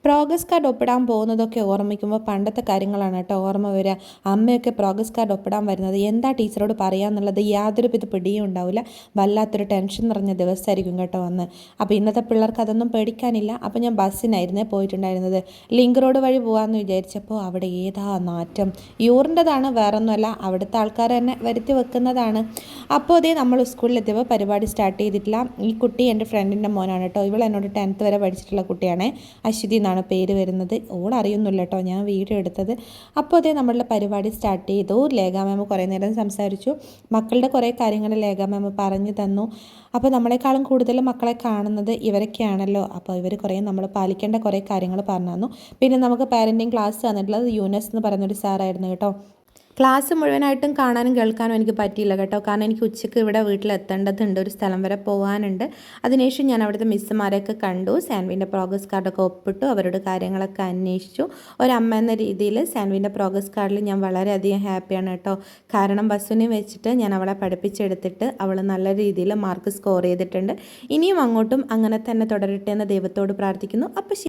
Progress card ഒപ്പിടാൻ പോകുന്നതൊക്കെ ഓർമ്മിക്കുമ്പോൾ പണ്ടത്തെ കാര്യങ്ങളാണ് കേട്ടോ ഓർമ്മ വരിക. അമ്മയൊക്കെ പ്രോഗ്രസ് കാർഡ് ഒപ്പിടാൻ വരുന്നത് എന്താ ടീച്ചറോട് പറയാന്നുള്ളത് യാതൊരു വിധ പിടിയും ഉണ്ടാവില്ല. വല്ലാത്തൊരു ടെൻഷൻ നിറഞ്ഞ ദിവസമായിരിക്കും കേട്ടോ അന്ന്. അപ്പോൾ ഇന്നത്തെ പിള്ളേർക്ക് അതൊന്നും പേടിക്കാനില്ല. അപ്പോൾ ഞാൻ ബസ്സിനായിരുന്നേ പോയിട്ടുണ്ടായിരുന്നത്. ലിങ്ക് റോഡ് വഴി പോകാമെന്ന് വിചാരിച്ചപ്പോൾ അവിടെ ഏതാ നാറ്റം. യൂറിൻ്റെതാണ്, വേറൊന്നുമല്ല, അവിടുത്തെ ആൾക്കാർ തന്നെ വരുത്തി വെക്കുന്നതാണ്. അപ്പോൾ അതേ നമ്മൾ സ്കൂളിലെത്തിയപ്പോൾ പരിപാടി സ്റ്റാർട്ട് ചെയ്തിട്ടില്ല. ഈ കുട്ടി എൻ്റെ ഫ്രണ്ടിൻ്റെ മോനാണ് കേട്ടോ. ഇവൾ എന്നോട് 10th വരെ പഠിച്ചിട്ടുള്ള കുട്ടിയാണ്. അശ്വതി എന്നാണ് പേര് വരുന്നത്. ഓൾ അറിയുന്നില്ല കേട്ടോ ഞാൻ വീഡിയോ എടുത്തത്. അപ്പോൾ അതേ നമ്മളുടെ പരിപാടി സ്റ്റാർട്ട് ചെയ്തു. ലേഖ മാം കുറേ നേരം സംസാരിച്ചു. മക്കളുടെ കുറേ കാര്യങ്ങൾ ലേഖ മാം പറഞ്ഞു തന്നു. അപ്പോൾ നമ്മളെക്കാളും കൂടുതൽ മക്കളെ കാണുന്നത് ഇവരൊക്കെയാണല്ലോ. അപ്പോൾ ഇവർ കുറേ നമ്മൾ പാലിക്കേണ്ട കുറേ കാര്യങ്ങൾ പറഞ്ഞു തന്നു. പിന്നെ നമുക്ക് പാരൻറ്റിങ് ക്ലാസ് തന്നിട്ടുള്ളത് യൂനസ് എന്ന് പറയുന്നൊരു സാറായിരുന്നു കേട്ടോ. ക്ലാസ് മുഴുവനായിട്ടും കാണാനും കേൾക്കാനും എനിക്ക് പറ്റിയില്ല കേട്ടോ. കാരണം എനിക്ക് ഉച്ചയ്ക്ക് ഇവിടെ വീട്ടിലെത്തേണ്ടതുണ്ട്, ഒരു സ്ഥലം വരെ പോകാനുണ്ട്. അതിനുശേഷം ഞാൻ അവിടുത്തെ മിസ്സുമാരെയൊക്കെ കണ്ടു. സാൻവിൻ്റെ പ്രോഗ്രസ് കാർഡൊക്കെ ഒപ്പിട്ടു, അവരോട് കാര്യങ്ങളൊക്കെ അന്വേഷിച്ചു. ഒരമ്മ എന്ന രീതിയിൽ സാൻവിൻ്റെ പ്രോഗ്രസ് കാർഡിൽ ഞാൻ വളരെയധികം ഹാപ്പിയാണ് കേട്ടോ. കാരണം ബസ്സുനെ വെച്ചിട്ട് ഞാൻ അവളെ പഠിപ്പിച്ചെടുത്തിട്ട് അവൾ നല്ല രീതിയിൽ മാർക്ക് സ്കോർ ചെയ്തിട്ടുണ്ട്. ഇനിയും അങ്ങോട്ടും അങ്ങനെ തന്നെ തുടരട്ടെ എന്ന് ദൈവത്തോട് പ്രാർത്ഥിക്കുന്നു. അപ്പോൾ